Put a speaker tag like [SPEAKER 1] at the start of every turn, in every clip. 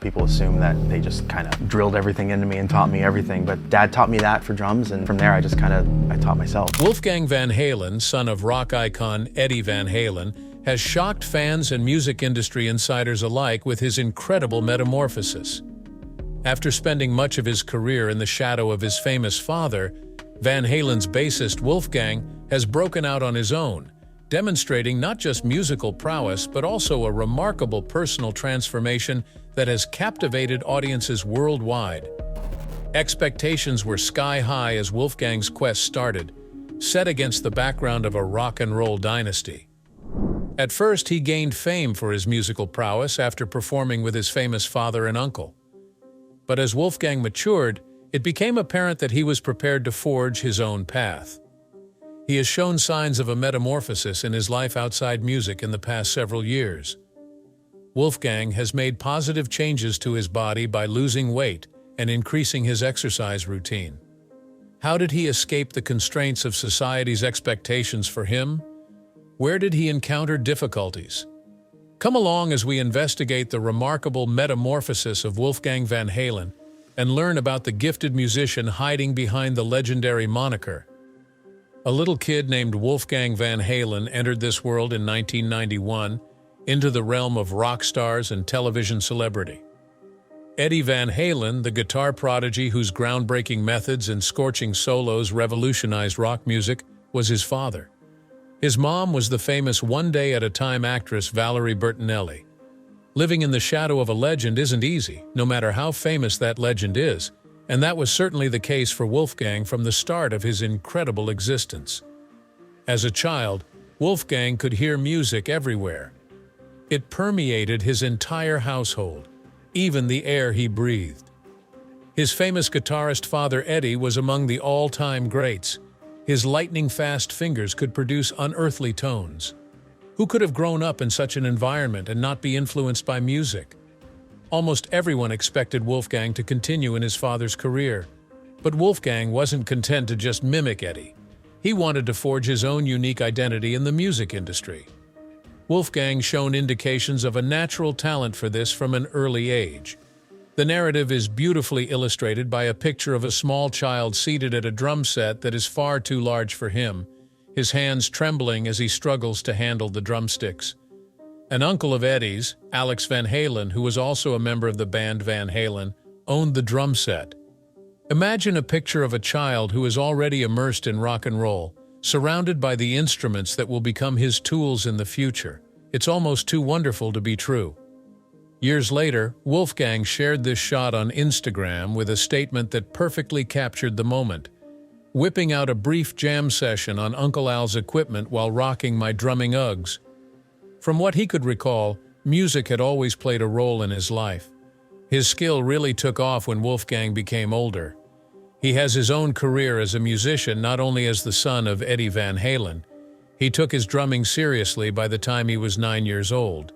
[SPEAKER 1] people assume that they just kind of drilled everything into me and taught me everything, but Dad taught me that for drums, and from there I taught myself.
[SPEAKER 2] Wolfgang Van Halen, son of rock icon Eddie Van Halen, has shocked fans and music industry insiders alike with his incredible metamorphosis. After spending much of his career in the shadow of his famous father, Van Halen's bassist Wolfgang has broken out on his own, demonstrating not just musical prowess but also a remarkable personal transformation that has captivated audiences worldwide. Expectations were sky-high as Wolfgang's quest started, set against the background of a rock and roll dynasty. At first, he gained fame for his musical prowess after performing with his famous father and uncle. But as Wolfgang matured, it became apparent that he was prepared to forge his own path. He has shown signs of a metamorphosis in his life outside music in the past several years. Wolfgang has made positive changes to his body by losing weight and increasing his exercise routine. How did he escape the constraints of society's expectations for him? Where did he encounter difficulties? Come along as we investigate the remarkable metamorphosis of Wolfgang Van Halen and learn about the gifted musician hiding behind the legendary moniker. A little kid named Wolfgang Van Halen entered this world in 1991 into the realm of rock stars and television celebrity. Eddie Van Halen, the guitar prodigy whose groundbreaking methods and scorching solos revolutionized rock music, was his father. His mom was the famous One Day at a Time actress Valerie Bertinelli. Living in the shadow of a legend isn't easy, no matter how famous that legend is, and that was certainly the case for Wolfgang from the start of his incredible existence. As a child, Wolfgang could hear music everywhere. It permeated his entire household, even the air he breathed. His famous guitarist father Eddie was among the all-time greats. His lightning-fast fingers could produce unearthly tones. Who could have grown up in such an environment and not be influenced by music? Almost everyone expected Wolfgang to continue in his father's career. But Wolfgang wasn't content to just mimic Eddie. He wanted to forge his own unique identity in the music industry. Wolfgang showed indications of a natural talent for this from an early age. The narrative is beautifully illustrated by a picture of a small child seated at a drum set that is far too large for him, his hands trembling as he struggles to handle the drumsticks. An uncle of Eddie's, Alex Van Halen, who was also a member of the band Van Halen, owned the drum set. Imagine a picture of a child who is already immersed in rock and roll, surrounded by the instruments that will become his tools in the future. It's almost too wonderful to be true. Years later, Wolfgang shared this shot on Instagram with a statement that perfectly captured the moment. Whipping out a brief jam session on Uncle Al's equipment while rocking my drumming Uggs. From what he could recall, music had always played a role in his life. His skill really took off when Wolfgang became older. He has his own career as a musician, not only as the son of Eddie Van Halen. He took his drumming seriously by the time he was 9 years old.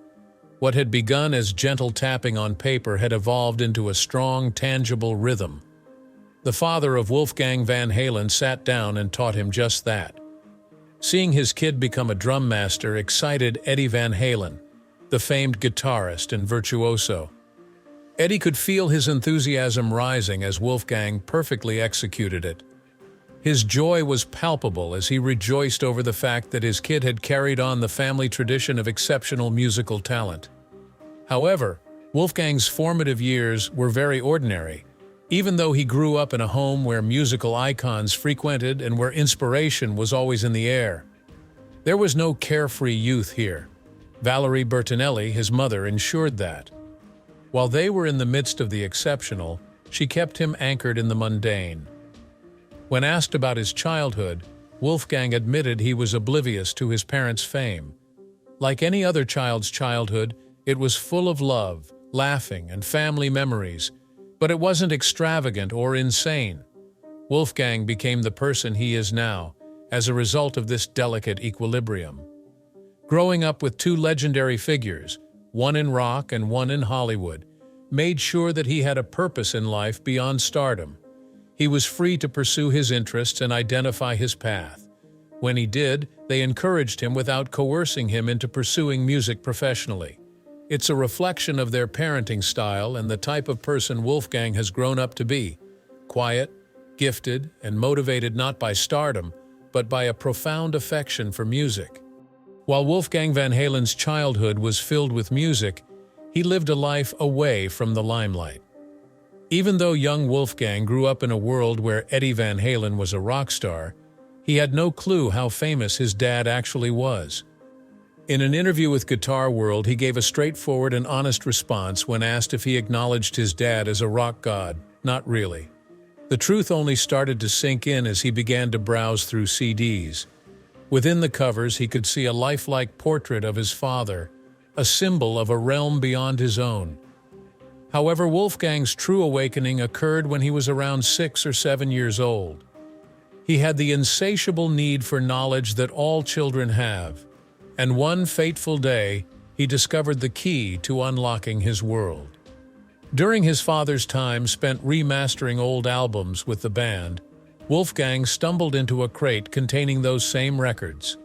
[SPEAKER 2] What had begun as gentle tapping on paper had evolved into a strong, tangible rhythm. The father of Wolfgang Van Halen sat down and taught him just that. Seeing his kid become a drum master excited Eddie Van Halen, the famed guitarist and virtuoso. Eddie could feel his enthusiasm rising as Wolfgang perfectly executed it. His joy was palpable as he rejoiced over the fact that his kid had carried on the family tradition of exceptional musical talent. However, Wolfgang's formative years were very ordinary, even though he grew up in a home where musical icons frequented and where inspiration was always in the air. There was no carefree youth here. Valerie Bertinelli, his mother, ensured that. While they were in the midst of the exceptional, she kept him anchored in the mundane. When asked about his childhood, Wolfgang admitted he was oblivious to his parents' fame. Like any other child's childhood, it was full of love, laughing, and family memories, but it wasn't extravagant or insane. Wolfgang became the person he is now, as a result of this delicate equilibrium. Growing up with two legendary figures, one in rock and one in Hollywood, made sure that he had a purpose in life beyond stardom. He was free to pursue his interests and identify his path. When he did, they encouraged him without coercing him into pursuing music professionally. It's a reflection of their parenting style and the type of person Wolfgang has grown up to be: quiet, gifted, and motivated not by stardom, but by a profound affection for music. While Wolfgang Van Halen's childhood was filled with music, he lived a life away from the limelight. Even though young Wolfgang grew up in a world where Eddie Van Halen was a rock star, he had no clue how famous his dad actually was. In an interview with Guitar World, he gave a straightforward and honest response when asked if he acknowledged his dad as a rock god. Not really. The truth only started to sink in as he began to browse through CDs. Within the covers, he could see a lifelike portrait of his father, a symbol of a realm beyond his own. However, Wolfgang's true awakening occurred when he was around 6 or 7 years old. He had the insatiable need for knowledge that all children have, and one fateful day, he discovered the key to unlocking his world. During his father's time spent remastering old albums with the band, Wolfgang stumbled into a crate containing those same records.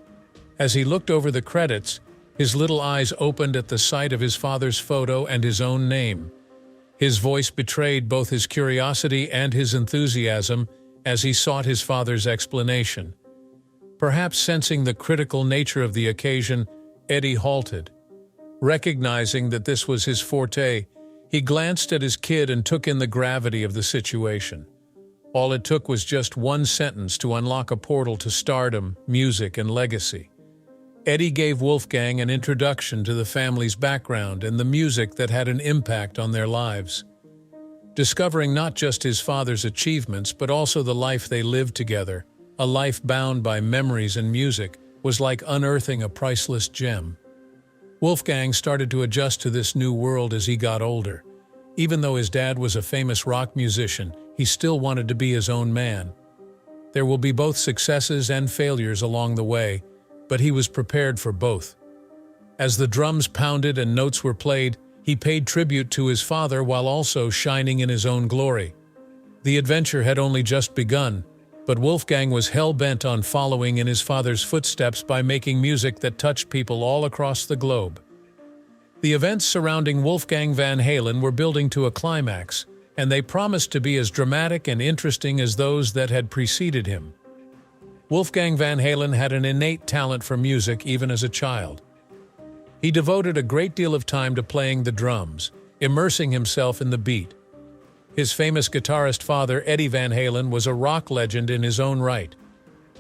[SPEAKER 2] As he looked over the credits, his little eyes opened at the sight of his father's photo and his own name. His voice betrayed both his curiosity and his enthusiasm as he sought his father's explanation. Perhaps sensing the critical nature of the occasion, Eddie halted. Recognizing that this was his forte, he glanced at his kid and took in the gravity of the situation. All it took was just one sentence to unlock a portal to stardom, music, and legacy. Eddie gave Wolfgang an introduction to the family's background and the music that had an impact on their lives. Discovering not just his father's achievements, but also the life they lived together, a life bound by memories and music, was like unearthing a priceless gem. Wolfgang started to adjust to this new world as he got older. Even though his dad was a famous rock musician, he still wanted to be his own man. There will be both successes and failures along the way, but he was prepared for both. As the drums pounded and notes were played, he paid tribute to his father while also shining in his own glory. The adventure had only just begun, but Wolfgang was hell-bent on following in his father's footsteps by making music that touched people all across the globe. The events surrounding Wolfgang Van Halen were building to a climax, and they promised to be as dramatic and interesting as those that had preceded him. Wolfgang Van Halen had an innate talent for music even as a child. He devoted a great deal of time to playing the drums, immersing himself in the beat. His famous guitarist father, Eddie Van Halen, was a rock legend in his own right.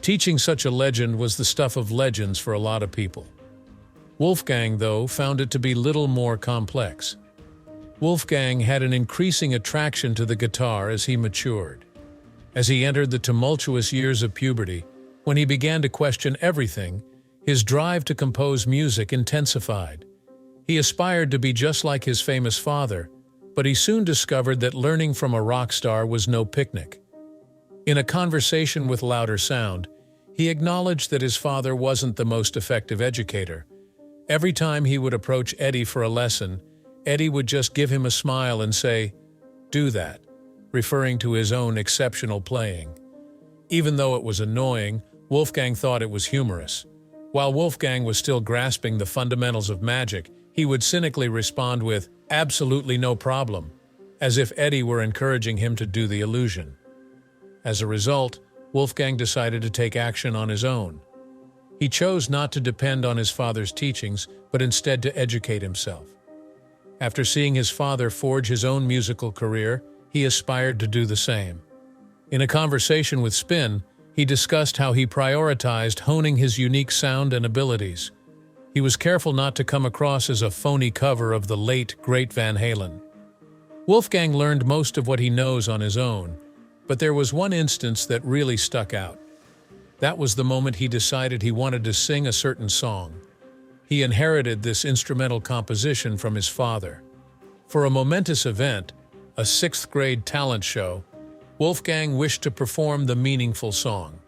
[SPEAKER 2] Teaching such a legend was the stuff of legends for a lot of people. Wolfgang, though, found it to be little more complex. Wolfgang had an increasing attraction to the guitar as he matured. As he entered the tumultuous years of puberty, when he began to question everything, his drive to compose music intensified. He aspired to be just like his famous father, but he soon discovered that learning from a rock star was no picnic. In a conversation with Louder Sound, he acknowledged that his father wasn't the most effective educator. Every time he would approach Eddie for a lesson, Eddie would just give him a smile and say, "Do that," referring to his own exceptional playing. Even though it was annoying, Wolfgang thought it was humorous. While Wolfgang was still grasping the fundamentals of magic, he would cynically respond with, "Absolutely no problem," as if Eddie were encouraging him to do the illusion. As a result, Wolfgang decided to take action on his own. He chose not to depend on his father's teachings, but instead to educate himself. After seeing his father forge his own musical career, he aspired to do the same. In a conversation with Spin, he discussed how he prioritized honing his unique sound and abilities. He was careful not to come across as a phony cover of the late, great Van Halen. Wolfgang learned most of what he knows on his own, but there was one instance that really stuck out. That was the moment he decided he wanted to sing a certain song. He inherited this instrumental composition from his father. For a momentous event, a 6th-grade talent show, Wolfgang wished to perform the meaningful song.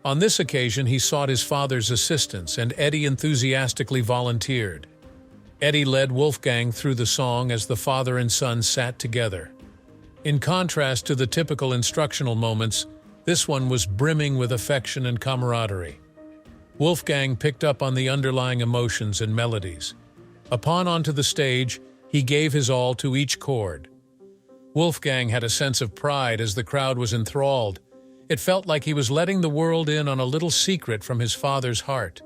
[SPEAKER 2] On this occasion, he sought his father's assistance, and Eddie enthusiastically volunteered. Eddie led Wolfgang through the song as the father and son sat together. In contrast to the typical instructional moments, this one was brimming with affection and camaraderie. Wolfgang picked up on the underlying emotions and melodies. Upon onto the stage, he gave his all to each chord. Wolfgang had a sense of pride as the crowd was enthralled. It felt like he was letting the world in on a little secret from his father's heart.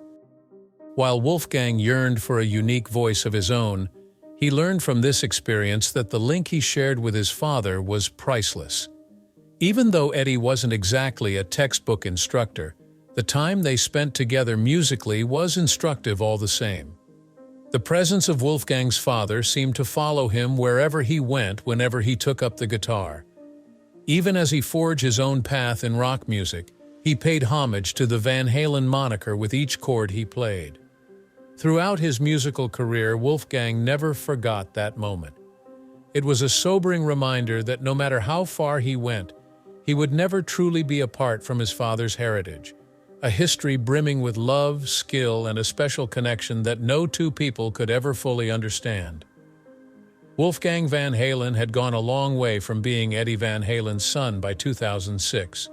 [SPEAKER 2] While Wolfgang yearned for a unique voice of his own, he learned from this experience that the link he shared with his father was priceless. Even though Eddie wasn't exactly a textbook instructor, the time they spent together musically was instructive all the same. The presence of Wolfgang's father seemed to follow him wherever he went whenever he took up the guitar. Even as he forged his own path in rock music, he paid homage to the Van Halen moniker with each chord he played. Throughout his musical career, Wolfgang never forgot that moment. It was a sobering reminder that no matter how far he went, he would never truly be apart from his father's heritage, a history brimming with love, skill, and a special connection that no two people could ever fully understand. Wolfgang Van Halen had gone a long way from being Eddie Van Halen's son by 2006.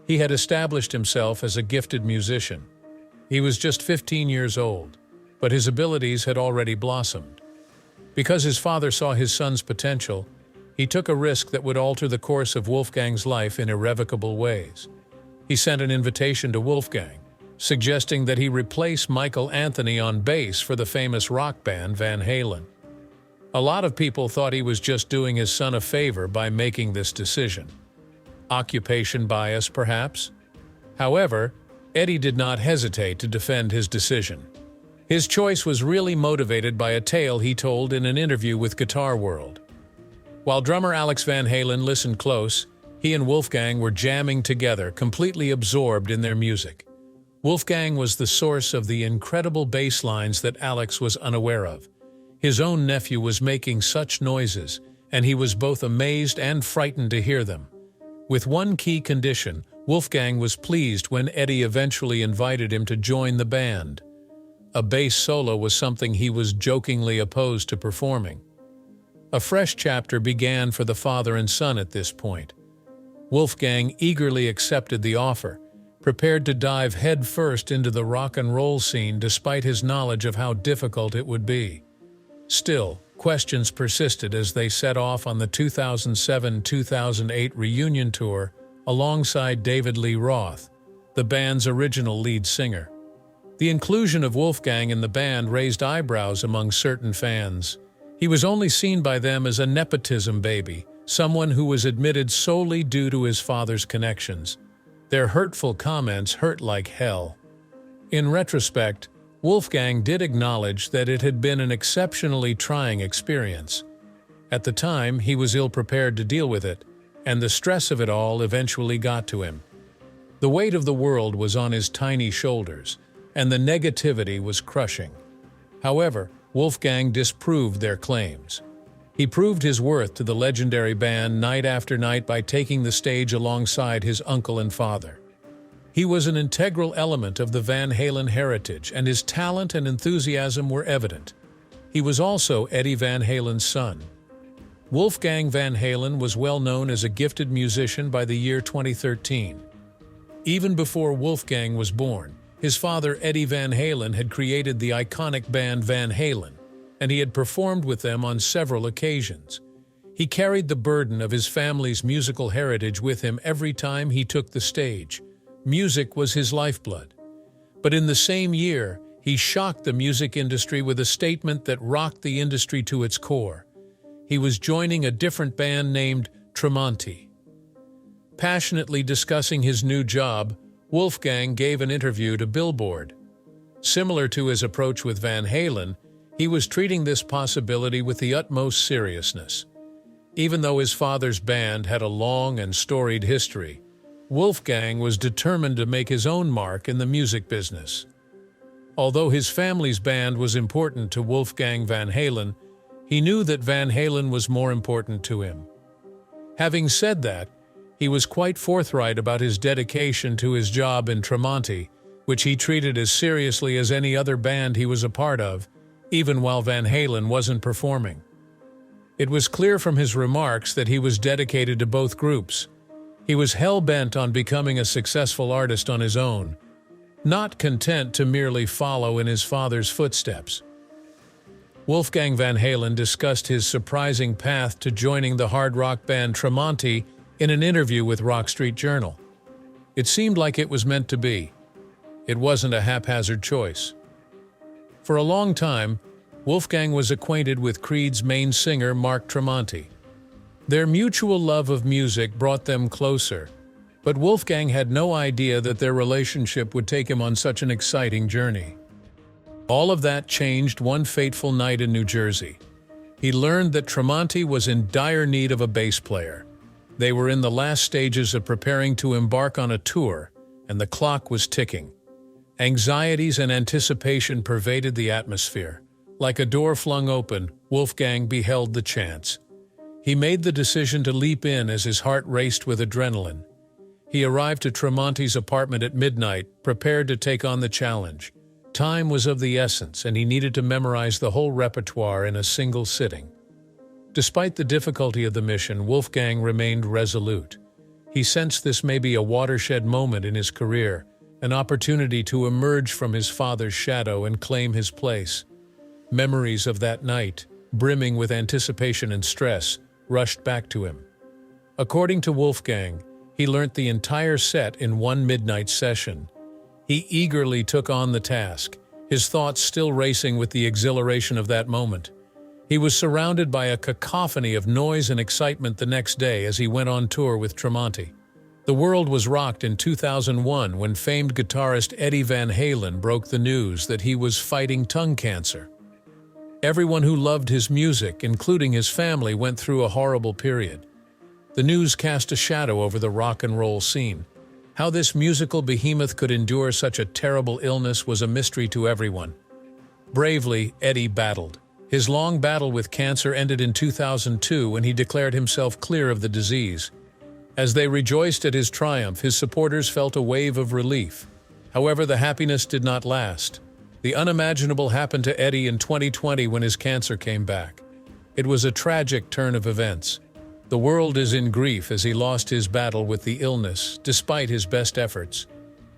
[SPEAKER 2] He had established himself as a gifted musician. He was just 15 years old, but his abilities had already blossomed. Because his father saw his son's potential, he took a risk that would alter the course of Wolfgang's life in irrevocable ways. He sent an invitation to Wolfgang, suggesting that he replace Michael Anthony on bass for the famous rock band Van Halen. A lot of people thought he was just doing his son a favor by making this decision. Occupation bias, perhaps? However, Eddie did not hesitate to defend his decision. His choice was really motivated by a tale he told in an interview with Guitar World. While drummer Alex Van Halen listened close, he and Wolfgang were jamming together, completely absorbed in their music. Wolfgang was the source of the incredible bass lines that Alex was unaware of. His own nephew was making such noises, and he was both amazed and frightened to hear them. With one key condition, Wolfgang was pleased when Eddie eventually invited him to join the band. A bass solo was something he was jokingly opposed to performing. A fresh chapter began for the father and son at this point. Wolfgang eagerly accepted the offer, prepared to dive headfirst into the rock and roll scene despite his knowledge of how difficult it would be. Still, questions persisted as they set off on the 2007-2008 reunion tour alongside David Lee Roth, the band's original lead singer. The inclusion of Wolfgang in the band raised eyebrows among certain fans. He was only seen by them as a nepotism baby, someone who was admitted solely due to his father's connections. Their hurtful comments hurt like hell. In retrospect, Wolfgang did acknowledge that it had been an exceptionally trying experience. At the time, he was ill-prepared to deal with it, and the stress of it all eventually got to him. The weight of the world was on his tiny shoulders, and the negativity was crushing. However, Wolfgang disproved their claims. He proved his worth to the legendary band night after night by taking the stage alongside his uncle and father. He was an integral element of the Van Halen heritage, and his talent and enthusiasm were evident. He was also Eddie Van Halen's son. Wolfgang Van Halen was well known as a gifted musician by the year 2013. Even before Wolfgang was born, his father Eddie Van Halen had created the iconic band Van Halen, and he had performed with them on several occasions. He carried the burden of his family's musical heritage with him every time he took the stage. Music was his lifeblood. But in the same year, he shocked the music industry with a statement that rocked the industry to its core. He was joining a different band named Tremonti. Passionately discussing his new job, Wolfgang gave an interview to Billboard. Similar to his approach with Van Halen, he was treating this possibility with the utmost seriousness. Even though his father's band had a long and storied history, Wolfgang was determined to make his own mark in the music business. Although his family's band was important to Wolfgang Van Halen, he knew that Van Halen was more important to him. Having said that, he was quite forthright about his dedication to his job in Tremonti, which he treated as seriously as any other band he was a part of, even while Van Halen wasn't performing. It was clear from his remarks that he was dedicated to both groups. He was hell-bent on becoming a successful artist on his own, not content to merely follow in his father's footsteps. Wolfgang Van Halen discussed his surprising path to joining the hard rock band Tremonti in an interview with Rock Street Journal. It seemed like it was meant to be. It wasn't a haphazard choice. For a long time, Wolfgang was acquainted with Creed's main singer, Mark Tremonti. Their mutual love of music brought them closer, but Wolfgang had no idea that their relationship would take him on such an exciting journey. All of that changed one fateful night in New Jersey. He learned that Tremonti was in dire need of a bass player. They were in the last stages of preparing to embark on a tour, and the clock was ticking. Anxieties and anticipation pervaded the atmosphere. Like a door flung open, Wolfgang beheld the chance. He made the decision to leap in as his heart raced with adrenaline. He arrived at Tremonti's apartment at midnight, prepared to take on the challenge. Time was of the essence, and he needed to memorize the whole repertoire in a single sitting. Despite the difficulty of the mission, Wolfgang remained resolute. He sensed this may be a watershed moment in his career, an opportunity to emerge from his father's shadow and claim his place. Memories of that night, brimming with anticipation and stress, rushed back to him. According to Wolfgang, he learnt the entire set in one midnight session. He eagerly took on the task, his thoughts still racing with the exhilaration of that moment. He was surrounded by a cacophony of noise and excitement the next day as he went on tour with Tremonti. The world was rocked in 2001 when famed guitarist Eddie Van Halen broke the news that he was fighting tongue cancer. Everyone who loved his music, including his family, went through a horrible period. The news cast a shadow over the rock and roll scene. How this musical behemoth could endure such a terrible illness was a mystery to everyone. Bravely, Eddie battled. His long battle with cancer ended in 2002 when he declared himself clear of the disease. As they rejoiced at his triumph, his supporters felt a wave of relief. However, the happiness did not last. The unimaginable happened to Eddie in 2020 when his cancer came back. It was a tragic turn of events. The world is in grief as he lost his battle with the illness, despite his best efforts.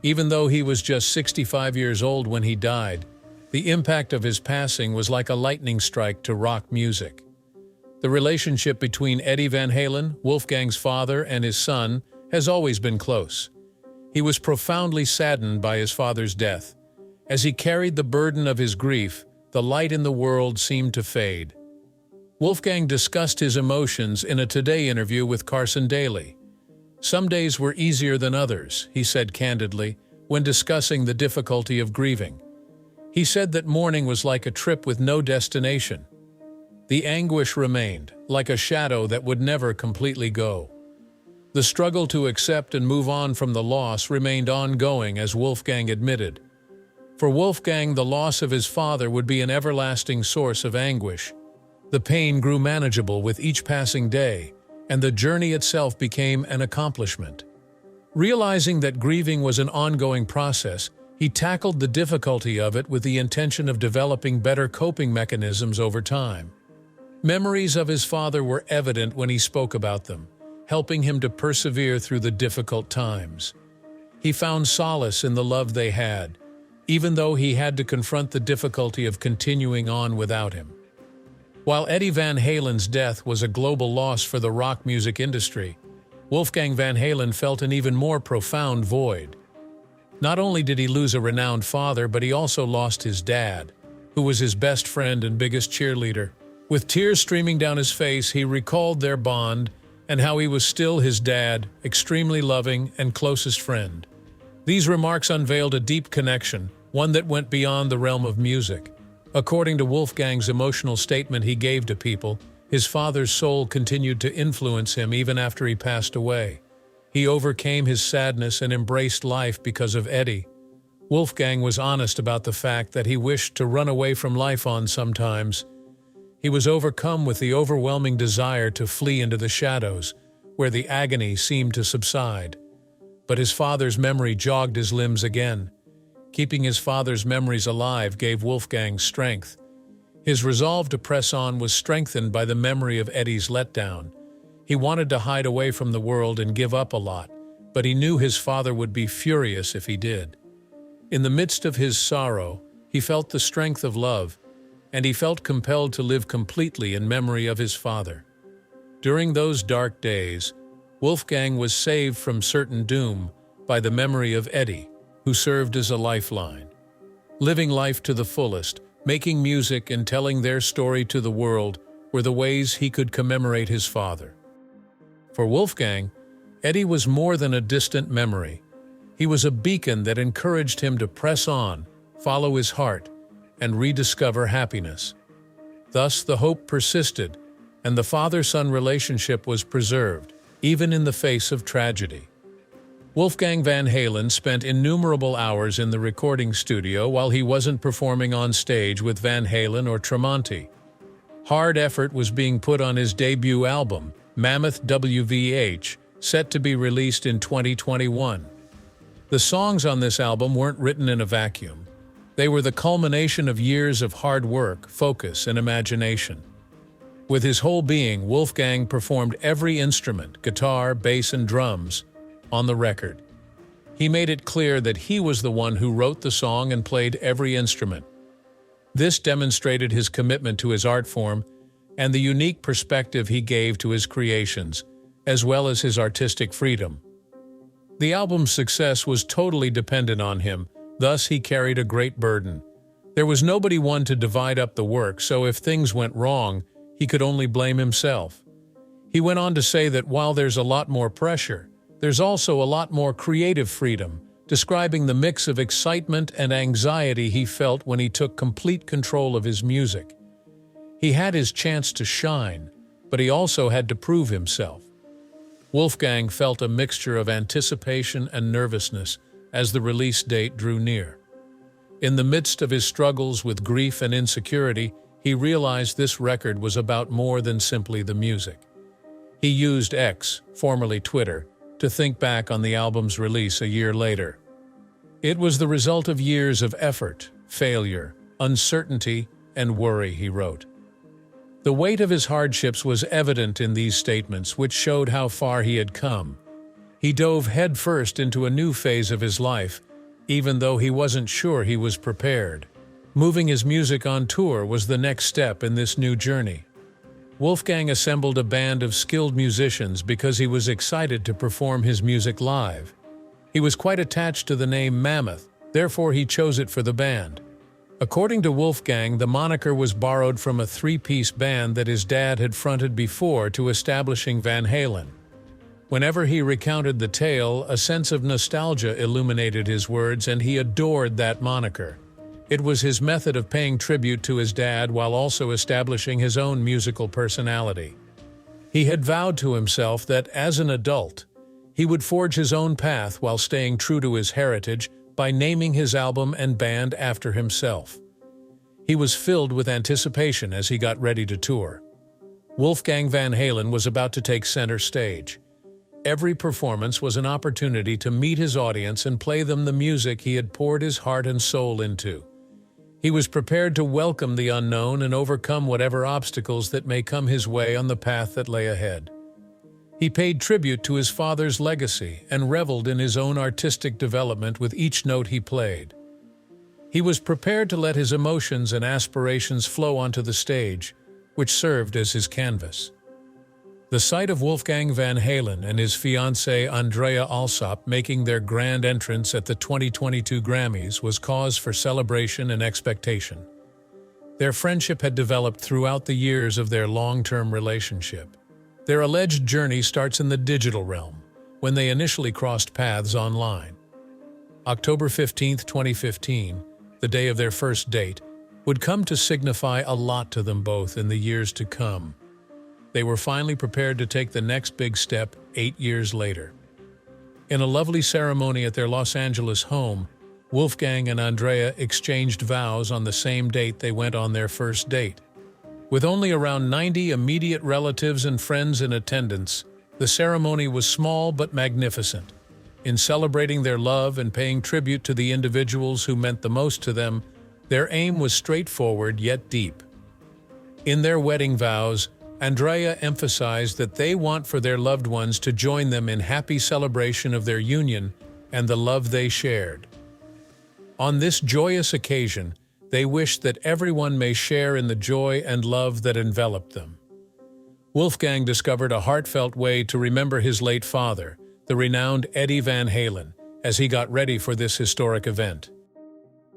[SPEAKER 2] Even though he was just 65 years old when he died, the impact of his passing was like a lightning strike to rock music. The relationship between Eddie Van Halen, Wolfgang's father, and his son has always been close. He was profoundly saddened by his father's death. As he carried the burden of his grief, the light in the world seemed to fade. Wolfgang discussed his emotions in a Today interview with Carson Daly. "Some days were easier than others," he said candidly, when discussing the difficulty of grieving. He said that mourning was like a trip with no destination. The anguish remained, like a shadow that would never completely go. The struggle to accept and move on from the loss remained ongoing, as Wolfgang admitted. For Wolfgang, the loss of his father would be an everlasting source of anguish. The pain grew manageable with each passing day, and the journey itself became an accomplishment. Realizing that grieving was an ongoing process, he tackled the difficulty of it with the intention of developing better coping mechanisms over time. Memories of his father were evident when he spoke about them, helping him to persevere through the difficult times. He found solace in the love they had, even though he had to confront the difficulty of continuing on without him. While Eddie Van Halen's death was a global loss for the rock music industry, Wolfgang Van Halen felt an even more profound void. Not only did he lose a renowned father, but he also lost his dad, who was his best friend and biggest cheerleader. With tears streaming down his face, he recalled their bond and how he was still his dad, extremely loving and closest friend. These remarks unveiled a deep connection, one that went beyond the realm of music. According to Wolfgang's emotional statement he gave to People, his father's soul continued to influence him even after he passed away. He overcame his sadness and embraced life because of Eddie. Wolfgang was honest about the fact that he wished to run away from life on sometimes. He was overcome with the overwhelming desire to flee into the shadows, where the agony seemed to subside. But his father's memory jogged his limbs again. Keeping his father's memories alive gave Wolfgang strength. His resolve to press on was strengthened by the memory of Eddie's letdown. He wanted to hide away from the world and give up a lot, but he knew his father would be furious if he did. In the midst of his sorrow, he felt the strength of love. and he felt compelled to live completely in memory of his father. During those dark days, Wolfgang was saved from certain doom by the memory of Eddie, who served as a lifeline. Living life to the fullest, making music and telling their story to the world were the ways he could commemorate his father. For Wolfgang, Eddie was more than a distant memory. He was a beacon that encouraged him to press on, follow his heart, and rediscover happiness. Thus, the hope persisted, and the father-son relationship was preserved, even in the face of tragedy. Wolfgang Van Halen spent innumerable hours in the recording studio while he wasn't performing on stage with Van Halen or Tremonti. Hard effort was being put on his debut album, Mammoth WVH, set to be released in 2021. The songs on this album weren't written in a vacuum. They were the culmination of years of hard work, focus, and imagination. With his whole being, Wolfgang performed every instrument, guitar, bass, and drums, on the record. He made it clear that he was the one who wrote the song and played every instrument. This demonstrated his commitment to his art form and the unique perspective he gave to his creations, as well as his artistic freedom. The album's success was totally dependent on him, thus he carried a great burden. There was nobody one to divide up the work, so if things went wrong, he could only blame himself. He went on to say that while there's a lot more pressure, there's also a lot more creative freedom, describing the mix of excitement and anxiety he felt when he took complete control of his music. He had his chance to shine, but he also had to prove himself. Wolfgang felt a mixture of anticipation and nervousness as the release date drew near. In the midst of his struggles with grief and insecurity, he realized this record was about more than simply the music. He used X, formerly Twitter, to think back on the album's release a year later. It was the result of years of effort, failure, uncertainty, and worry, he wrote. The weight of his hardships was evident in these statements, which showed how far he had come. He dove headfirst into a new phase of his life, even though he wasn't sure he was prepared. Moving his music on tour was the next step in this new journey. Wolfgang assembled a band of skilled musicians because he was excited to perform his music live. He was quite attached to the name Mammoth, therefore he chose it for the band. According to Wolfgang, the moniker was borrowed from a three-piece band that his dad had fronted before to establishing Van Halen. Whenever he recounted the tale, a sense of nostalgia illuminated his words, and he adored that moniker. It was his method of paying tribute to his dad while also establishing his own musical personality. He had vowed to himself that, as an adult, he would forge his own path while staying true to his heritage by naming his album and band after himself. He was filled with anticipation as he got ready to tour. Wolfgang Van Halen was about to take center stage. Every performance was an opportunity to meet his audience and play them the music he had poured his heart and soul into. He was prepared to welcome the unknown and overcome whatever obstacles that may come his way on the path that lay ahead. He paid tribute to his father's legacy and reveled in his own artistic development with each note he played. He was prepared to let his emotions and aspirations flow onto the stage, which served as his canvas. The sight of Wolfgang Van Halen and his fiancée Andrea Alsop making their grand entrance at the 2022 Grammys was cause for celebration and expectation. Their friendship had developed throughout the years of their long-term relationship. Their alleged journey starts in the digital realm, when they initially crossed paths online. October 15, 2015, the day of their first date, would come to signify a lot to them both in the years to come. They were finally prepared to take the next big step 8 years later. In a lovely ceremony at their Los Angeles home, Wolfgang and Andrea exchanged vows on the same date they went on their first date. With only around 90 immediate relatives and friends in attendance, the ceremony was small but magnificent. In celebrating their love and paying tribute to the individuals who meant the most to them, their aim was straightforward yet deep. In their wedding vows, Andrea emphasized that they want for their loved ones to join them in happy celebration of their union and the love they shared. On this joyous occasion, They wished that everyone may share in the joy and love that enveloped them. Wolfgang discovered a heartfelt way to remember his late father, the renowned Eddie Van Halen, as he got ready for this historic event.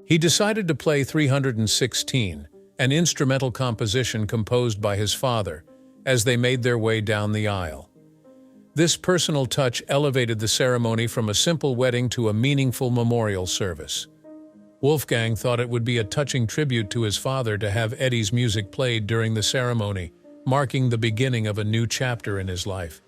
[SPEAKER 2] He decided to play 316, an instrumental composition composed by his father, as they made their way down the aisle. This personal touch elevated the ceremony from a simple wedding to a meaningful memorial service. Wolfgang thought it would be a touching tribute to his father to have Eddie's music played during the ceremony, marking the beginning of a new chapter in his life.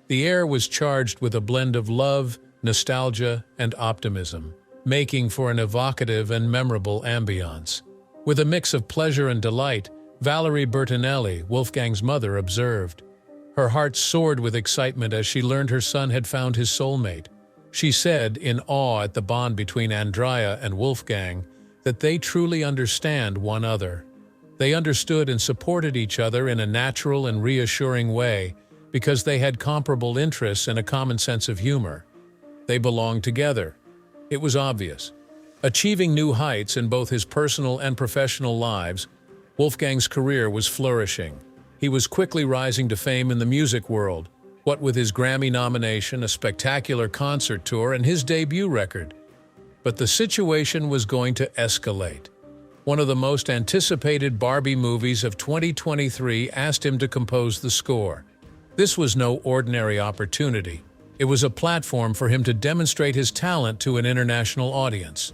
[SPEAKER 2] The air was charged with a blend of love, nostalgia, and optimism, making for an evocative and memorable ambiance. With a mix of pleasure and delight, Valerie Bertinelli, Wolfgang's mother, observed. Her heart soared with excitement as she learned her son had found his soulmate. She said, in awe at the bond between Andrea and Wolfgang, that they truly understand one another. They understood and supported each other in a natural and reassuring way because they had comparable interests and a common sense of humor. They belonged together. It was obvious. Achieving new heights in both his personal and professional lives, Wolfgang's career was flourishing. He was quickly rising to fame in the music world, what with his Grammy nomination, a spectacular concert tour, and his debut record. But the situation was going to escalate. One of the most anticipated Barbie movies of 2023 asked him to compose the score. This was no ordinary opportunity. It was a platform for him to demonstrate his talent to an international audience.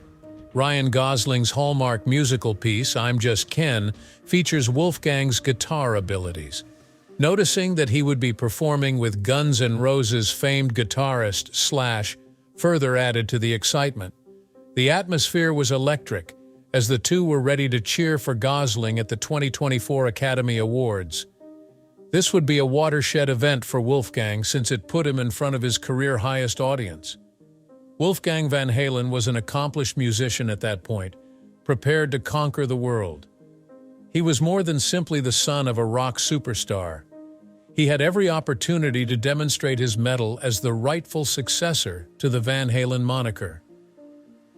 [SPEAKER 2] Ryan Gosling's Hallmark musical piece, I'm Just Ken, features Wolfgang's guitar abilities. Noticing that he would be performing with Guns N' Roses famed guitarist Slash further added to the excitement. The atmosphere was electric, as the two were ready to cheer for Gosling at the 2024 Academy Awards. This would be a watershed event for Wolfgang since it put him in front of his career highest audience. Wolfgang Van Halen was an accomplished musician at that point, prepared to conquer the world. He was more than simply the son of a rock superstar. He had every opportunity to demonstrate his mettle as the rightful successor to the Van Halen moniker.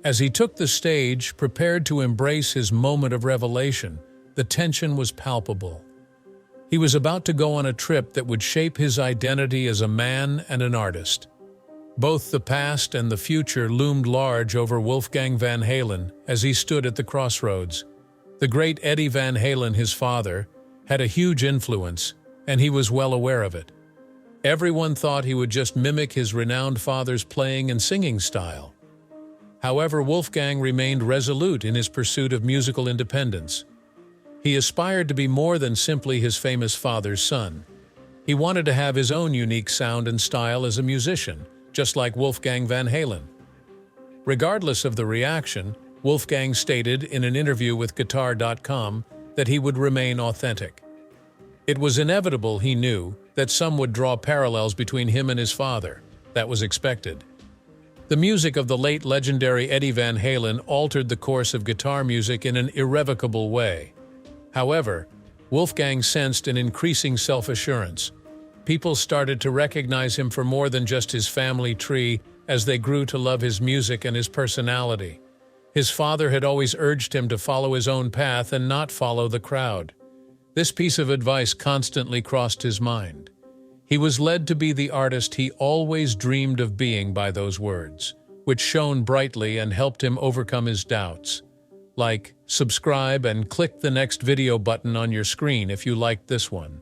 [SPEAKER 2] As he took the stage, prepared to embrace his moment of revelation, the tension was palpable. He was about to go on a trip that would shape his identity as a man and an artist. Both the past and the future loomed large over Wolfgang Van Halen as he stood at the crossroads. The great Eddie Van Halen, his father, had a huge influence, and he was well aware of it. Everyone thought he would just mimic his renowned father's playing and singing style. However, Wolfgang remained resolute in his pursuit of musical independence. He aspired to be more than simply his famous father's son. He wanted to have his own unique sound and style as a musician, just like Wolfgang Van Halen. Regardless of the reaction, Wolfgang stated in an interview with Guitar.com that he would remain authentic. It was inevitable, he knew, that some would draw parallels between him and his father. That was expected. The music of the late legendary Eddie Van Halen altered the course of guitar music in an irrevocable way. However, Wolfgang sensed an increasing self-assurance. People started to recognize him for more than just his family tree as they grew to love his music and his personality. His father had always urged him to follow his own path and not follow the crowd. This piece of advice constantly crossed his mind. He was led to be the artist he always dreamed of being by those words, which shone brightly and helped him overcome his doubts. Like, subscribe, and click the next video button on your screen if you liked this one.